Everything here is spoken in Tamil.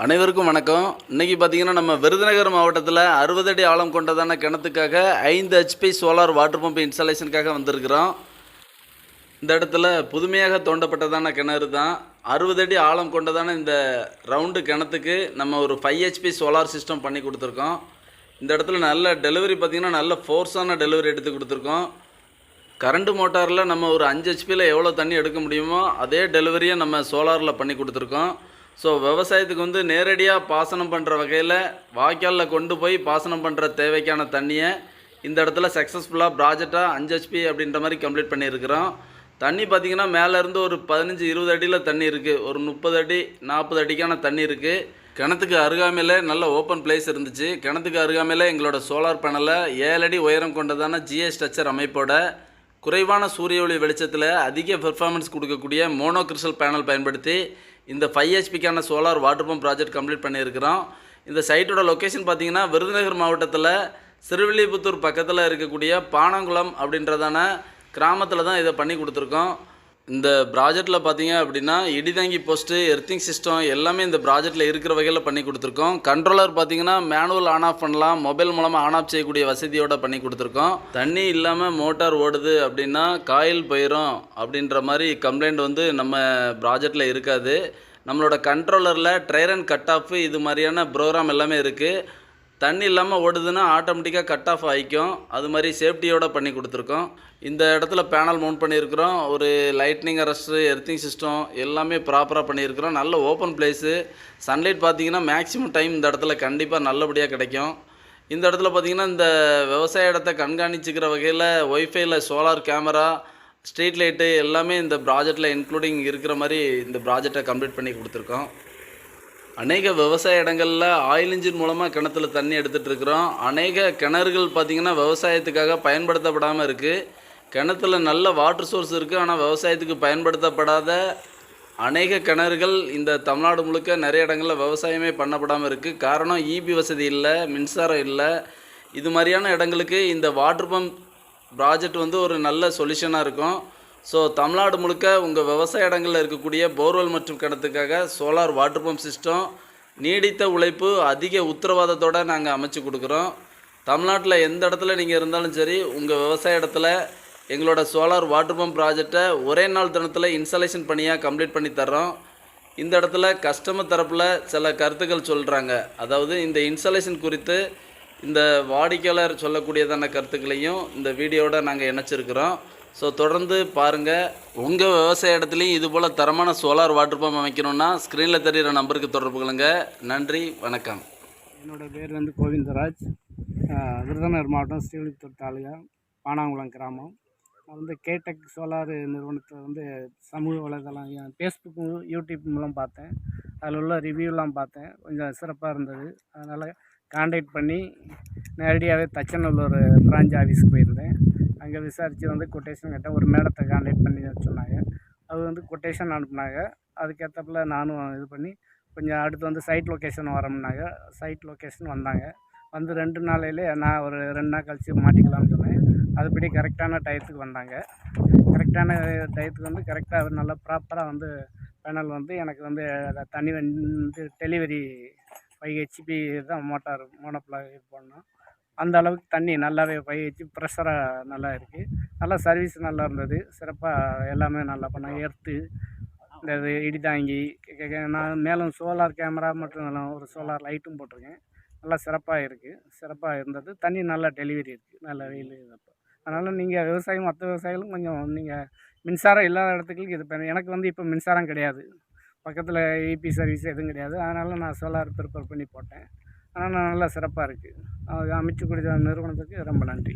அனைவருக்கும் வணக்கம். இன்றைக்கி பார்த்திங்கன்னா நம்ம விருதுநகர் மாவட்டத்தில் 60 அடி ஆழம் கொண்டதான கிணத்துக்காக 5 HP சோலார் வாட்டர் பம்ப் இன்ஸ்டாலேஷனுக்காக வந்திருக்கிறோம். இந்த இடத்துல புதுமையாக தோண்டப்பட்டதான கிணறு தான். 60 அடி ஆழம் கொண்டதான இந்த ரவுண்டு கிணத்துக்கு நம்ம ஒரு 5 HP சோலார் சிஸ்டம் பண்ணி கொடுத்துருக்கோம். இந்த இடத்துல நல்ல டெலிவரி பார்த்திங்கன்னா நல்ல ஃபோர்ஸான டெலிவரி எடுத்து கொடுத்துருக்கோம். கரண்ட் மோட்டாரில் நம்ம ஒரு 5 HPயில் எவ்வளோ தண்ணி எடுக்க முடியுமோ அதே டெலிவரியை நம்ம சோலாரில் பண்ணி கொடுத்துருக்கோம். ஸோ விவசாயத்துக்கு வந்து நேரடியாக பாசனம் பண்ணுற வகையில் வாய்க்காலில் கொண்டு போய் பாசனம் பண்ணுற தேவைக்கான தண்ணியை இந்த இடத்துல சக்ஸஸ்ஃபுல்லாக ப்ராஜெக்டாக 5 HP அப்படின்ற மாதிரி கம்ப்ளீட் பண்ணியிருக்கிறோம். தண்ணி பார்த்திங்கன்னா மேலேருந்து ஒரு 15-20 அடியில் தண்ணி இருக்குது. ஒரு 30 அடி 40 அடிக்கான தண்ணி இருக்குது. கிணத்துக்கு அருகாமையில் நல்ல ஓப்பன் பிளேஸ் இருந்துச்சு. கிணத்துக்கு அருகாமையில் எங்களோட சோலார் பேனலை 7 அடி உயரம் கொண்டதான GS ஸ்ட்ரக்சர் அமைப்போட குறைவான சூரிய ஒளி வெளிச்சத்தில் அதிக பெர்ஃபார்மன்ஸ் கொடுக்கக்கூடிய மோனோ கிறிஸ்டல் பேனல் பயன்படுத்தி இந்த 5 HPக்கான solar water pump project complete பண்ணியிருக்கிறோம். இந்த சைட்டோட லொக்கேஷன் பார்த்திங்கன்னா விருதுநகர் மாவட்டத்தில் சிறுவில்லிபுத்தூர் பக்கத்தில் இருக்கக்கூடிய பானங்குளம் அப்படின்றதான கிராமத்தில் தான் இதை பண்ணி கொடுத்துருக்கோம். இந்த ப்ராஜெக்டில் பார்த்திங்க அப்படின்னா இடிதாங்கி போஸ்ட்டு, எர்த்திங் சிஸ்டம் எல்லாமே இந்த ப்ராஜெக்டில் இருக்கிற வகையில் பண்ணி கொடுத்துருக்கோம். கண்ட்ரோலர் பார்த்திங்கன்னா மேனுவல் ஆன் ஆஃப் பண்ணலாம், மொபைல் மூலமாக ஆன் ஆஃப் செய்யக்கூடிய வசதியோடு பண்ணி கொடுத்துருக்கோம். தண்ணி இல்லாமல் மோட்டார் ஓடுது அப்படின்னா காயில் போயிடும் அப்படின்ற மாதிரி கம்ப்ளைண்ட் வந்து நம்ம ப்ராஜெக்டில் இருக்காது. நம்மளோட கண்ட்ரோலரில் ட்ரையர் அண்ட் கட் ஆஃப் இது மாதிரியான ப்ரோக்ராம் எல்லாமே இருக்குது. தண்ணி இல்லாமல் ஓடுதுன்னா ஆட்டோமேட்டிக்காக கட் ஆஃப் ஆகிக்கும். அது மாதிரி சேஃப்டியோடு பண்ணி கொடுத்துருக்கோம். இந்த இடத்துல பேனல் மவுண்ட் பண்ணியிருக்கிறோம். ஒரு லைட்னிங் அரெஸ்ட்டு, எர்த்திங் சிஸ்டம் எல்லாமே ப்ராப்பராக பண்ணியிருக்கிறோம். நல்ல ஓப்பன் பிளேஸு. சன்லைட் பார்த்திங்கன்னா மேக்ஸிமம் டைம் இந்த இடத்துல கண்டிப்பாக நல்லபடியாக கிடைக்கும். இந்த இடத்துல பார்த்திங்கன்னா இந்த விவசாய இடத்த கண்காணிச்சிக்கிற வகையில் ஒய்ஃபையில் சோலார் கேமரா, ஸ்ட்ரீட் லைட்டு எல்லாமே இந்த ப்ராஜெக்டில் இன்க்ளூடிங் இருக்கிற மாதிரி இந்த ப்ராஜெக்டை கம்ப்ளீட் பண்ணி கொடுத்துருக்கோம். அநேக விவசாய இடங்களில் ஆயில் இன்ஜின் மூலமாக கிணத்துல தண்ணி எடுத்துகிட்ருக்குறோம். அநேக கிணறுகள் பார்த்திங்கன்னா விவசாயத்துக்காக பயன்படுத்தப்படாமல் இருக்குது. கிணத்துல நல்ல வாட்டர் சோர்ஸ் இருக்குது, ஆனால் விவசாயத்துக்கு பயன்படுத்தப்படாத அநேக கிணறுகள் இந்த தமிழ்நாடு முழுக்க நிறைய இடங்களில் விவசாயமே பண்ணப்படாமல் இருக்குது. காரணம் EB வசதி இல்லை, மின்சாரம் இல்லை. இது மாதிரியான இடங்களுக்கு இந்த வாட்டர் பம்ப் ப்ராஜெக்ட் வந்து ஒரு நல்ல சொல்யூஷனாக இருக்கும். ஸோ தமிழ்நாடு முழுக்க உங்கள் விவசாய இடங்களில் இருக்கக்கூடிய போர்வெல் மற்றும் கிணத்துக்காக சோலார் வாட்டர் பம்ப் சிஸ்டம் நீடித்த உழைப்பு அதிக உத்தரவாதத்தோடு நாங்கள் அமைச்சு கொடுக்குறோம். தமிழ்நாட்டில் எந்த இடத்துல நீங்கள் இருந்தாலும் சரி, உங்கள் விவசாய இடத்துல எங்களோட சோலார் வாட்டர் பம்ப் ப்ராஜெக்டை ஒரே நாள் தினத்தில் இன்ஸ்டாலேஷன் பண்ணியாக கம்ப்ளீட் பண்ணி தர்றோம். இந்த இடத்துல கஸ்டமர் தரப்பில் சில கருத்துக்கள் சொல்கிறாங்க. அதாவது இந்த இன்ஸ்டாலேஷன் குறித்து இந்த வாடிக்கையாளர் சொல்லக்கூடியதான கருத்துக்களையும் இந்த வீடியோட நாங்கள் இணைச்சிருக்கிறோம். ஸோ தொடர்ந்து பாருங்கள். உங்கள் விவசாய இடத்துலையும் இதுபோல் தரமான சோலார் வாட்டர் பம்ப் அமைக்கணுன்னா ஸ்க்ரீனில் தெரிகிற நம்பருக்கு தொடர்பு கொள்ளுங்க. நன்றி, வணக்கம். என்னோடய பேர் வந்து கோவிந்தராஜ். விருதுநகர் மாவட்டம் ஸ்ரீவில்லிபுத்தூர் தாலுகா பானாங்குளம் கிராமம். நான் வந்து கேடெக் சோலார் நிறுவனத்தை வந்து சமூக வலைதளம் ஃபேஸ்புக்கு, யூடியூப் மூலம் பார்த்தேன். அதில் உள்ள ரிவ்யூலாம் பார்த்தேன். கொஞ்சம் சிறப்பாக இருந்தது. அதனால் கான்டாக்ட் பண்ணி நேரடியாகவே தச்சநல்லூர் பிரான்ச் ஆஃபீஸுக்கு போயிருந்தேன். அங்கே விசாரித்து வந்து கொட்டேஷன் கேட்டேன். ஒரு மேடத்தை கான்டாக்ட் பண்ணி சொன்னாங்க. அது வந்து கொட்டேஷன் அனுப்புனாங்க. அதுக்கேற்றப்பில் நானும் இது பண்ணி கொஞ்சம் அடுத்து வந்து சைட் லொக்கேஷன் வரோம்னாங்க. சைட் லொக்கேஷன் வந்தாங்க. வந்து 2 நாளையிலே நான் ஒரு 2 நாள் கழித்து மாட்டிக்கலாம்னு சொன்னேன். அதுபடி கரெக்டான டயத்துக்கு வந்தாங்க. கரெக்டான டயத்துக்கு வந்து கரெக்டாக நல்லா ப்ராப்பராக வந்து பேனல் வந்து எனக்கு வந்து தண்ணி வந்து டெலிவரி 5 HP தான் மோனோப்ளாக் இது பண்ணோம். அந்த அளவுக்கு தண்ணி நல்லாவே 5 HP ப்ரெஷராக நல்லா இருக்குது. நல்லா சர்வீஸ் நல்லா இருந்தது. சிறப்பாக எல்லாமே நல்லா பண்ணாங்க. எர்த்து, இந்த இடிதாங்கி, நான் மேலும் சோலார் கேமரா மற்றும் ஒரு சோலார் லைட்டும் போட்டிருக்கேன். நல்லா சிறப்பாக இருக்குது. சிறப்பாக இருந்தது. தண்ணி நல்லா டெலிவரி இருக்குது. நல்ல வெயில் இதப்போ. அதனால் நீங்கள் விவசாயம் மற்ற விவசாயிகளும் கொஞ்சம் நீங்கள் மின்சாரம் இல்லாத இடத்துக்கு இது பண்ணி. எனக்கு வந்து இப்போ மின்சாரம் கிடையாது. பக்கத்தில் EP சர்வீஸ் எதுவும் கிடையாது. அதனால் நான் சோலார் ப்ரிப்பேர் பண்ணி போட்டேன். ஆனால் நல்லா சிறப்பாக இருக்குது. அமைச்சு கொடுத்த நிறுவனத்துக்கு ரொம்ப நன்றி.